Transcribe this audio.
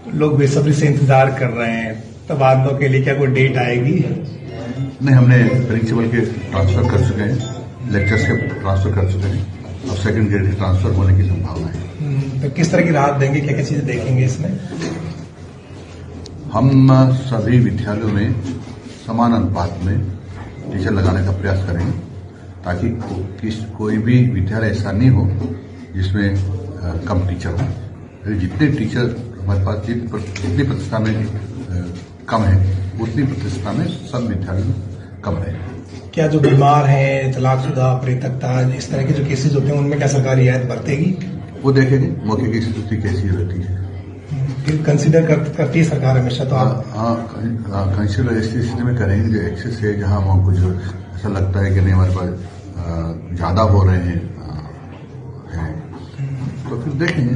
लोग बेसब्री से इंतजार कर रहे हैं, तबादलों के लिए क्या कोई डेट आएगी? नहीं, हमने प्रिंसिपल के ट्रांसफर कर चुके हैं, लेक्चर्स के ट्रांसफर कर चुके हैं, और सेकंड ग्रेड के ट्रांसफर होने की संभावना है। तो किस तरह की राहत देंगे, क्या क्या चीजें देखेंगे इसमें? हम सभी विद्यालयों में समान अनुपात में टीचर लगाने का प्रयास करेंगे, ताकि कोई भी विद्यालय ऐसा नहीं हो जिसमें कम टीचर हो। जितने टीचर हमारे पास जितनी प्रतिष्ठा में कम है, उतनी प्रतिष्ठा में सब विद्यालयों में कम रहे। क्या जो बीमार हैं, तलाकशुदा, प्रेतकता, इस तरह के जो केसेज होते हैं, उनमें क्या सरकार रियायत बरतेगी? वो देखेंगे मौके की स्थिति कैसी रहती है। फिर कंसीडर करती है सरकार हमेशा, तो आप? हाँ, कंसीडर ऐसी स्थिति में करेंगे जो एक्सेस है, जहाँ हमको जो ऐसा लगता है कि नहीं हमारे पास ज्यादा हो रहे हैं, तो फिर देखेंगे।